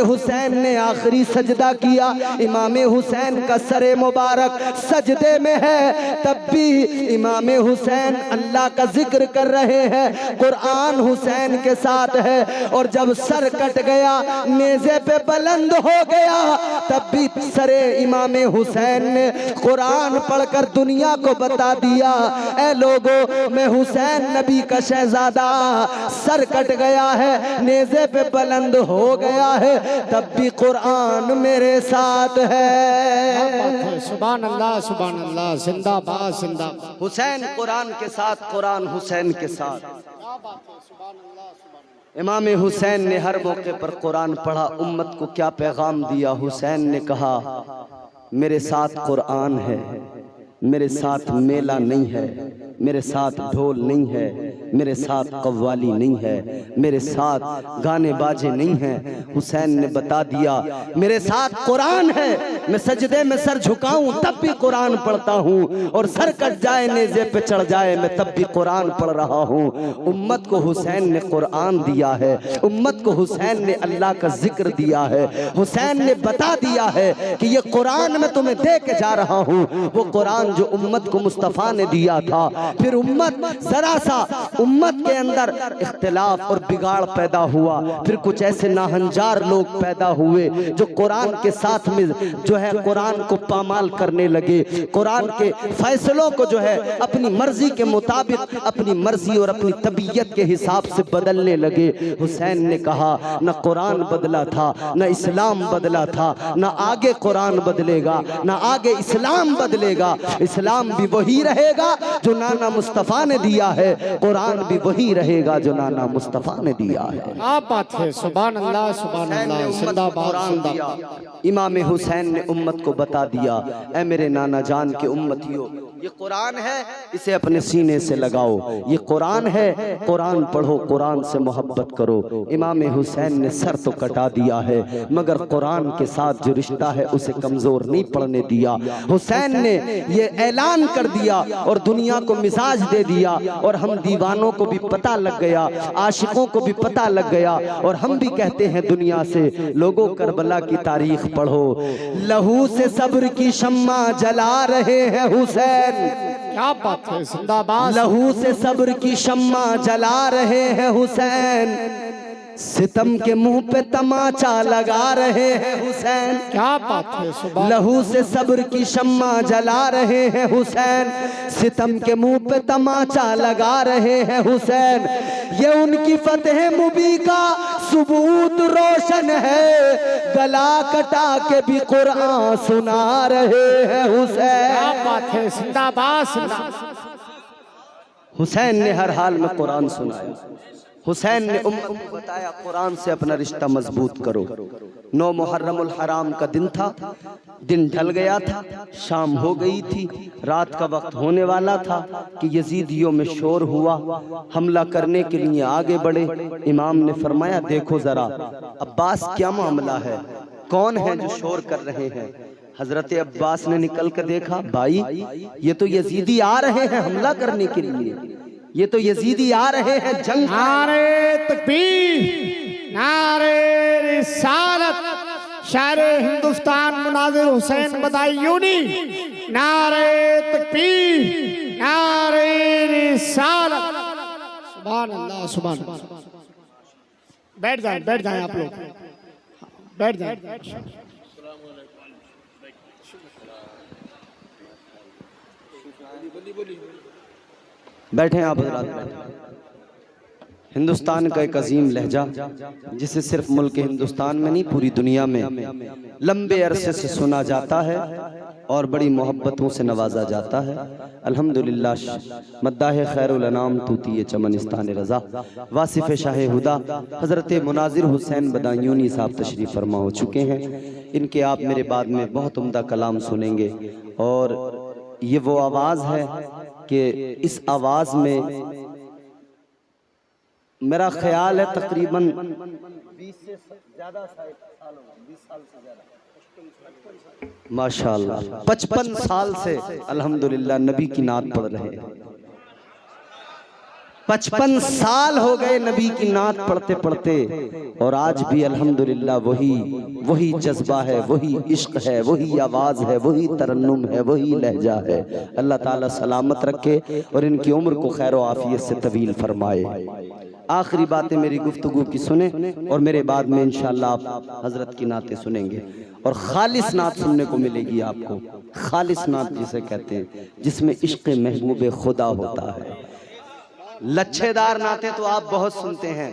हुसैन ने आखिरी सजदा किया। इमाम हुसैन का सरे मुबारक सजदे में है तब भी इमाम हुसैन अल्लाह का जिक्र कर रहे हैं, कुरान हुसैन के साथ है। और जब सर कट गया नेज़े पे बुलंद हो गया तब भी सरे इमाम हुसैन ने कुरान पढ़कर दुनिया को बता दिया, ऐ लोगों मैं हुसैन नबी का शहजादा, सर कट गया है नेज़े पे बुलंद हो गया है तब भी कुरान मेरे साथ है। सुभान अल्लाह सुभान अल्लाह, जिंदाबाद जिंदाबाद। हुसैन कुरान के साथ, कुरान हुसैन के साथ। क्या बात है, सुभान अल्लाह सुभान अल्लाह। इमाम हुसैन ने हर मौके पर कुरान पढ़ा, उम्मत को क्या पैगाम दिया। हुसैन ने कहा मेरे साथ कुरान है, मेरे साथ मेला नहीं है, मेरे साथ ढोल नहीं है, मेरे साथ कव्वाली नहीं है, मेरे साथ गाने बाजे नहीं हैं। हुसैन ने बता दिया मेरे साथ कुरान है, मैं सजदे में सर झुकाऊं तब भी कुरान पढ़ता हूं, और सर कट जाए नेज़े पे चढ़ जाए मैं तब भी कुरान पढ़ रहा हूं। उम्मत को हुसैन ने कुरान दिया है, उम्मत को हुसैन ने अल्लाह का जिक्र दिया है। हुसैन ने बता दिया है कि ये कुरान मैं तुम्हें दे के जा रहा हूं, वो कुरान जो उम्मत को मुस्तफ़ा ने दिया था। फिर उम्मत जरा सा उम्मत के अंदर इख्तिलाफ और बिगाड़ पैदा हुआ, फिर कुछ ऐसे नाहंजार लोग पैदा हुए जो कुरान के साथ में जो है कुरान को पामाल करने लगे, कुरान के फैसलों को जो है अपनी मर्जी के मुताबिक, अपनी मर्जी और अपनी तबीयत के हिसाब से बदलने लगे। हुसैन ने कहा न कुरान बदला था, न इस्लाम बदला था, न आगे कुरान बदलेगा, न आगे इस्लाम बदलेगा। इस्लाम भी वही रहेगा जो नाना मुस्तफ़ा ने दिया है, कुरान भी वही रहेगा जो नाना मुस्तफ़ा ने दिया है। क्या बात है, सुभान अल्लाह सुभान अल्लाह, जिंदाबाद जिंदाबाद। इमाम हुसैन ने उम्मत को बता दिया ऐ मेरे नाना जान के उम्मतियों, ये कुरान है, इसे अपने सीने से लगाओ, ये कुरान है, कुरान पढ़ो, कुरान से मोहब्बत करो। इमाम हुसैन ने सर तो कटा दिया है मगर कुरान के साथ जो रिश्ता है उसे कमजोर नहीं पड़ने दिया। हुसैन ने ये ऐलान कर दिया और दुनिया को मिजाज दे दिया, और हम दीवानों को भी पता लग गया, आशिकों को भी पता लग गया, और हम भी कहते हैं दुनिया से लोगों करबला की तारीख पढ़ो। लहू से सब्र की शम्मा जला रहे हैं हुसैन, क्या बात है, जिंदाबाद। लहू से सब्र की शम्मा जला रहे हैं हुसैन, सितम के मुंह पे तमाचा लगा रहे हैं हुसैन। क्या बात है, सुभान। लहू से सब्र की शम्मा जला रहे हैं हुसैन, सितम के मुंह पे तमाचा लगा रहे हैं हुसैन। ये उनकी फतेह मुबी का सबूत रोशन है, गला कटा के भी कुरान सुना रहे हैं हुसैन। क्या बात है, जिंदाबाद, जिंदाबाद। हुसैन ने हर हाल में कुरान सुनाया। हुसैन ने उम्मत को बताया कुरान से अपना रिश्ता मजबूत करो। 9 मुहर्रमुल हराम का दिन था, दिन ढल गया था, शाम हो गई थी, रात का वक्त होने वाला था कि यजीदियों में शोर हुआ, हमला करने के लिए आगे बढ़े। इमाम ने फरमाया देखो जरा अब्बास क्या मामला है, कौन है जो शोर कर रहे हैं। हजरत अब्बास ने निकल कर देखा, भाई ये तो यजीदी आ रहे हैं हमला करने के लिए, ये तो यजीदी आ रहे हैं जंग। नारे तकबीर, नारे रिसालत, शायर हिंदुस्तान मुनाजिर हुसैन बदायूनी। नारे तकबीर, नारे रिसालत। सुभान अल्लाह, सुभान अल्लाह। बैठ जाएं, बैठ जाएं आप लोग, बैठ जाएं। बैठे आप हज़रात। हिंदुस्तान का एक अजीम लहजा जिसे सिर्फ मुल्क हिंदुस्तान में नहीं पूरी दुनिया में लंबे अरसे से सुना जाता है और बड़ी मोहब्बतों से नवाजा जाता है। अल्हम्दुलिल्लाह मद्दाह खैरुल अनाम तूती चमनिस्तान रज़ा वासिफ शाह हुदा हज़रत मुनाजिर हुसैन बदायूनी साहब तशरीफ़ फरमा हो चुके हैं। इनके आप मेरे बाद में बहुत उम्दा कलाम सुनेंगे और ये वो आवाज़ है कि इस आवाज़ में मेरा ख्याल है तकरीबन 20 से ज़्यादा साल, 20 साल से ज़्यादा माशाअल्लाह 55 साल से अल्हम्दुलिल्लाह नबी की नात पढ़ रहे हैं। 55 साल हो गए नबी की नात पढ़ते पढ़ते और आज भी अल्हम्दुलिल्लाह वही जज्बा है, वही इश्क है, वही आवाज़ है, वही तरन्नुम है, वही लहजा है। अल्लाह ताला सलामत रखे और इनकी उम्र को खैर व आफियत से तवील फरमाए। आखिरी बातें मेरी गुफ्तगू की सुने और मेरे बाद में इंशाअल्लाह आप हजरत की नातें सुनेंगे और खालिस नात सुनने को मिलेगी आपको। खालिस नात जिसे कहते हैं जिसमें इश्क महबूब खुदा होता है। लच्छेदार नाते तो आप बहुत सुनते हैं,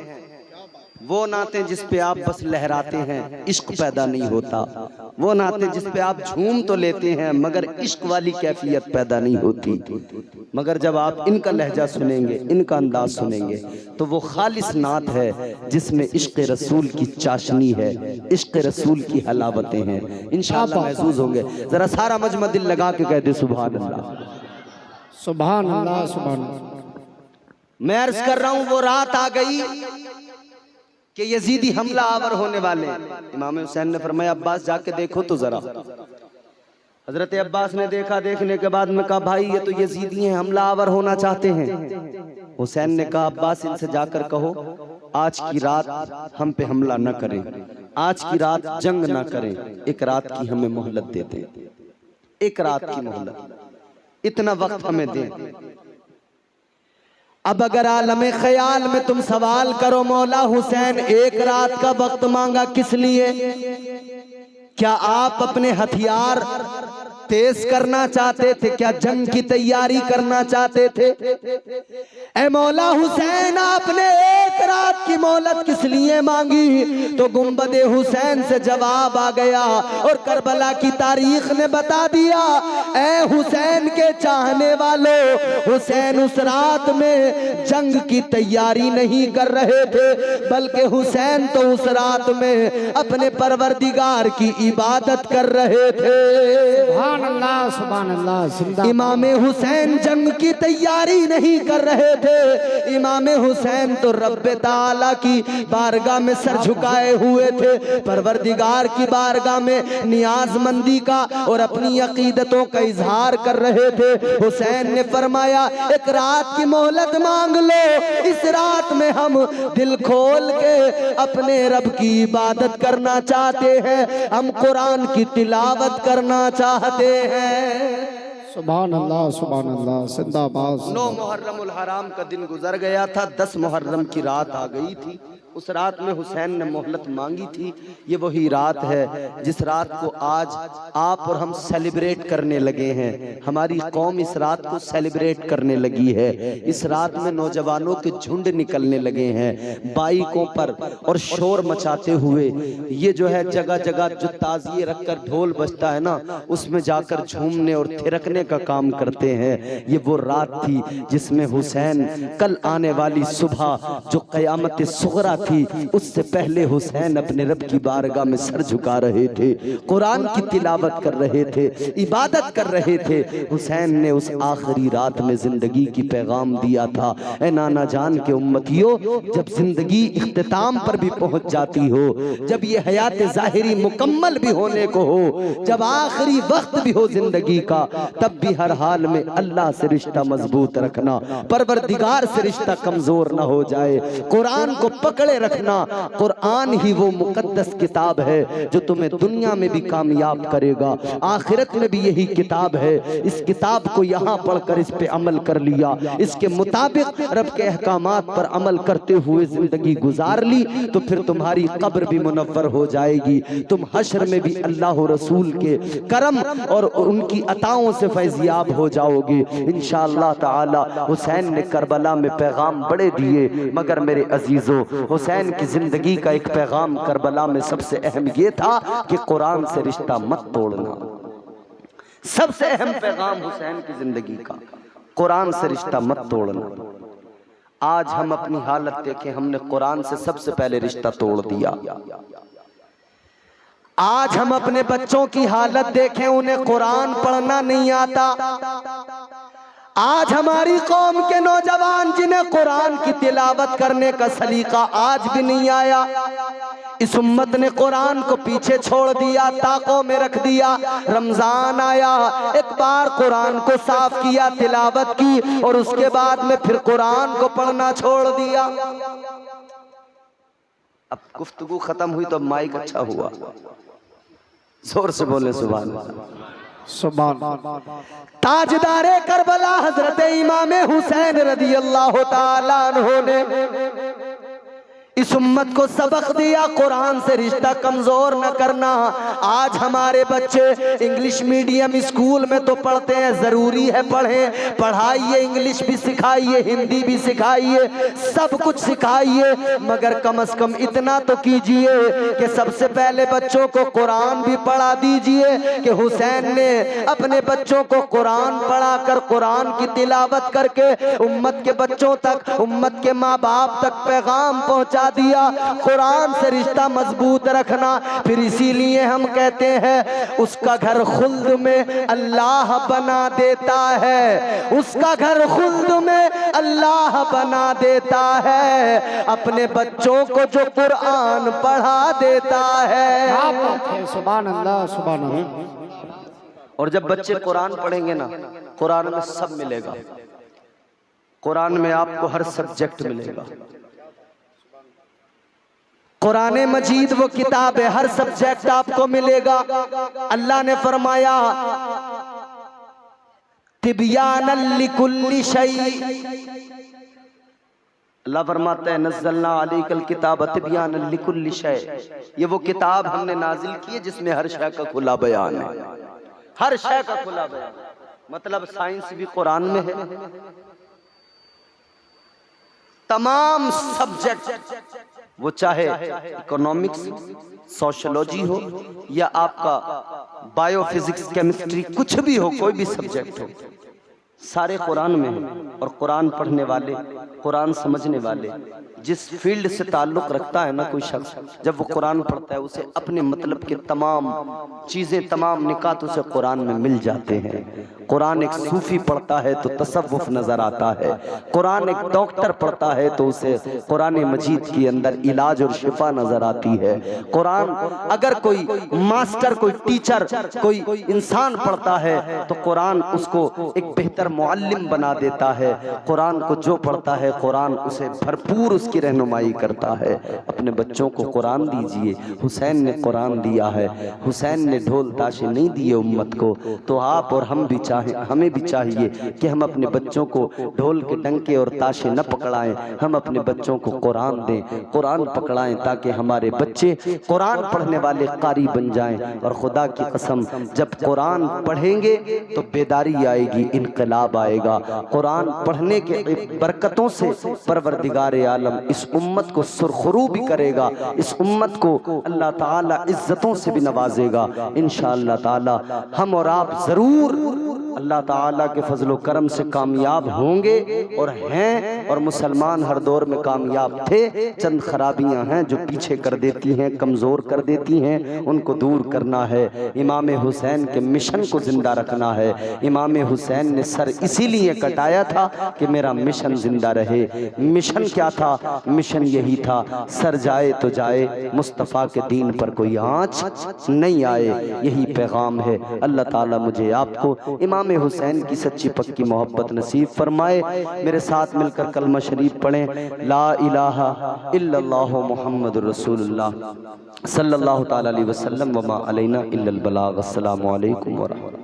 वो नाते जिस पे आप बस लहराते हैं, इश्क पैदा नहीं होता। वो नाते जिस पे आप झूम तो लेते हैं मगर इश्क वाली कैफियत पैदा नहीं होती। मगर जब आप इनका लहजा सुनेंगे, इनका अंदाज सुनेंगे तो वो खालिस नात है जिसमें इश्क रसूल की चाशनी है, इश्क रसूल की हलावतें हैं। इंशाअल्लाह महसूस होंगे। जरा सारा मजमा दिल लगा के कह दे सुभान अल्लाह, सुभान अल्लाह, सुभान अल्लाह। मैं अर्ज कर रहा हूं वो रात आ गई कि यजीदी हमला आवर होने वाले। इमाम हुसैन ने फरमाया अब्बास जाके देखो तो जरा। हजरत अब्बास ने देखा, देखने के बाद में कहा भाई ये तो यजीदी हैं, हमला आवर होना चाहते हैं। हुसैन ने कहा अब्बास इनसे जाकर कहो आज की रात हम पे हमला न करें, आज की रात जंग न करें, एक रात की हमें मोहलत दे दें, एक रात की मोहलत, इतना वक्त हमें दें। अब अगर आलमे ख्याल में तुम सवाल करो मौला हुसैन एक रात का वक्त मांगा किस लिए? क्या आप अपने हथियार तेज करना चाहते थे? क्या जंग की तैयारी करना चाहते थे? ए मौला हुसैन आपने एक रात की मोहलत किस लिए मांगी? तो गुंबद हुसैन से जवाब आ गया और करबला की तारीख ने बता दिया। ए हुसैन के चाहने वालों, हुसैन उस रात में जंग की तैयारी नहीं कर रहे थे बल्कि हुसैन तो उस रात में अपने परवरदिगार की इबादत कर रहे थे। सुभान अल्लाह, सुभान अल्लाह। इमाम हुसैन जंग की तैयारी नहीं कर रहे थे। इमाम हुसैन तो रब्बे ताला की बारगाह में सर झुकाए हुए थे, परवरदिगार की बारगाह में नियाजमंदी का और अपनी अकीदतों का इजहार कर रहे थे। हुसैन ने फरमाया एक रात की मोहलत मांग लो, इस रात में हम दिल खोल के अपने रब की इबादत करना चाहते हैं, हम कुरान की तिलावत करना चाहते हैं। सुभान अल्लाह जिंदाबाद। 9 मुहर्रमुल हराम का दिन गुजर गया था, 10 मुहर्रम की रात आ गई थी। उस रात में हुसैन ने मोहलत मांगी थी। ये वही रात है जिस रात को आज आप और हम सेलिब्रेट करने लगे हैं। हमारी कौम इस रात को सेलिब्रेट करने लगी है। इस रात में नौजवानों के झुंड निकलने लगे हैं बाइकों पर और शोर मचाते हुए। ये जो है जगह जगह जो ताजिए रखकर ढोल बजता है ना, उसमें जाकर झूमने और थिरकने का काम करते हैं। ये वो रात थी जिसमें हुसैन कल आने वाली सुबह जो क़यामत सुग़रा थी, उससे पहले हुसैन अपने रब की बारगाह में सर झुका रहे थे, कुरान की तिलावत कर रहे थे, इबादत कर रहे थे। हुसैन ने उस आखिरी रात में जिंदगी की पैगाम दिया था। ए नाना जान के उम्मतियों, जब जिंदगी इख्तिताम पर भी पहुंच जाती हो, जब ये हयात ज़ाहिरी मुकम्मल भी होने को हो, जब आखिरी वक्त भी हो जिंदगी का, तब भी हर हाल में अल्लाह से रिश्ता मजबूत रखना, परवरदिगार से रिश्ता कमजोर ना हो जाए। कुरान को पकड़े रखना। कुरान ही वो मुकद्दस किताब है जो तुम्हें दुनिया में भी कामयाब करेगा, आखिरत में भी यही किताब है। इस किताब को यहाँ पढ़कर इस पे अमल कर लिया, इसके मुताबिक रब के अहकामात पर अमल करते हुए जिंदगी गुजार ली, तो फिर तुम्हारी कब्र भी मुनव्वर हो जाएगी। तुम हश्र में भी अल्लाह रसूल के करम और उनकी अताओं से फैज़याब हो जाओगे इंशाअल्लाह ताला। हुसैन ने करबला में पैगाम बड़े दिए, मगर मेरे अजीजों, हुसैन की जिंदगी का एक पैगाम करबला में सबसे अहम ये था कि कुरान से रिश्ता मत तोड़ना। सबसे अहम पैगाम हुसैन की जिंदगी का, कुरान से रिश्ता मत तोड़ना। आज हम अपनी हालत देखें, हमने कुरान से सबसे पहले रिश्ता तोड़ दिया। आज हम अपने बच्चों की हालत देखें, उन्हें कुरान पढ़ना नहीं आता। आज हमारी कौम के नौजवान जिन्हें कुरान की तिलावत करने का सलीका आज भी नहीं आया, इस उम्मत ने कुरान को पीछे छोड़ दिया, ताकों में रख दिया। रमजान आया, एक बार कुरान को साफ किया, तिलावत की, और उसके बाद में फिर कुरान को पढ़ना छोड़ दिया। अब गुफ्तगू खत्म हुई तो माइक अच्छा हुआ, जोर से बोले सुभान अल्लाह। ताजदारे करबला हजरत इमाम हुसैन रदी अल्लाह ताला अन्हु ने इस उम्मत को सबक दिया, कुरान से रिश्ता कमजोर न करना। आज हमारे बच्चे इंग्लिश मीडियम स्कूल में तो पढ़ते हैं, जरूरी है पढ़ें, पढ़ाइए, इंग्लिश भी सिखाइए, हिंदी भी सिखाइए, सब कुछ सिखाइए, मगर कम से कम इतना तो कीजिए कि सबसे पहले बच्चों को कुरान भी पढ़ा दीजिए कि हुसैन ने अपने बच्चों को कुरान पढ़ाकर, कुरान की तिलावत करके उम्मत के बच्चों तक, उम्मत के माँ बाप तक पैगाम पहुंचा दिया। कुरान से रिश्ता मजबूत रखना। फिर इसीलिए हम कहते हैं उसका घर खुल्द में अल्लाह बना देता है, उसका घर खुल्द में अल्लाह बना देता है, अपने बच्चों को जो कुरान पढ़ा देता है। सुभान अल्लाह सुभान अल्लाह। और जब बच्चे कुरान पढ़ेंगे ना, कुरान में सब मिलेगा। कुरान में आपको हर सब्जेक्ट मिलेगा। कुरान मजीद वो किताब है, हर सब्जेक्ट आपको मिलेगा। अल्लाह ने फरमाया तिब्यानन लिकुल्लि शै, अल्लाह फरमाता है नज़्ज़लना अलैकल किताब तिब्यानन लिकुल्लि शै। ये वो किताब हमने नाजिल की है जिसमें हर शय का खुला बयान है, हर शय का खुला बयान। मतलब साइंस भी कुरान में है, तमाम सब्जेक्ट, वो चाहे इकोनॉमिक्स, सोशियोलॉजी हो या आपका बायोफिजिक्स, केमिस्ट्री, कुछ भी हो, कोई भी सब्जेक्ट हो, सारे कुरान में हैं। और कुरान पढ़ने वाले, कुरान समझने वाले, जिस फील्ड से ताल्लुक रखता है ना कोई शख्स, जब वो कुरान पढ़ता है उसे अपने मतलब के तमाम चीज़ें, तमाम निकात उसे कुरान में मिल जाते हैं। कुरान एक सूफी पढ़ता है तो तसव्वुफ नजर आता है, कुरान एक डॉक्टर पढ़ता है तो उसे कुरान मजीद के अंदर इलाज और शिफा नजर आती है। कुरान अगर कोई मास्टर, कोई टीचर, कोई इंसान पढ़ता है तो कुरान उसको एक बेहतर मुअल्लिम बना देता है। कुरान को जो पढ़ता है, कुरान उसे भरपूर उसकी रहनुमाई करता है। अपने बच्चों को कुरान दीजिए, हुसैन ने कुरान दिया है, हुसैन ने ढोल ताशे नहीं दिए उम्मत को। तो आप और हम भी चाहें, हमें भी चाहिए कि हम अपने बच्चों को ढोल के डंके और ताशे न पकड़ाएं, हम अपने बच्चों को कुरान दें, कुरान पकड़ाएं, ताकि हमारे बच्चे कुरान पढ़ने वाले कारी बन जाएं। और खुदा की कसम, जब कुरान पढ़ेंगे तो बेदारी आएगी, इनकलाब आएगा। कुरान पढ़ने के बरकतों से परवरदिगार आलम इस उम्मत को सुरखरू भी करेगा, इस उम्मत को अल्लाह ताला इज्जतों से भी नवाजेगा इंशाअल्लाह ताला। हम और आप जरूर अल्लाह ताला के फजलो करम से कामयाब होंगे और हैं, और मुसलमान हर दौर में कामयाब थे। चंद खराबियां हैं जो पीछे कर देती हैं, कमज़ोर कर देती हैं, उनको दूर करना है। इमाम हुसैन के मिशन को जिंदा रखना है। इमाम हुसैन ने सर इसीलिए कटाया था कि मेरा मिशन जिंदा रहे। मिशन क्या था? मिशन यही था, सर जाए तो जाए, मुस्तफ़ा के दीन पर कोई आँच नहीं आए। यही पैगाम है। अल्लाह ताला मुझे आपको इमाम हुसैन की सच्ची पक्की मोहब्बत नसीब फरमाए। मेरे साथ मिलकर कलमा शरीफ पढ़ें, ला इलाहा इल्लल्लाहु मुहम्मदुर रसूलुल्लाह सल्लल्लाहु ताला अलैहि वसल्लम व मा अलैना इल्लल बलाग। अस्सलामु अलैकुम व रहमतुल्लाह।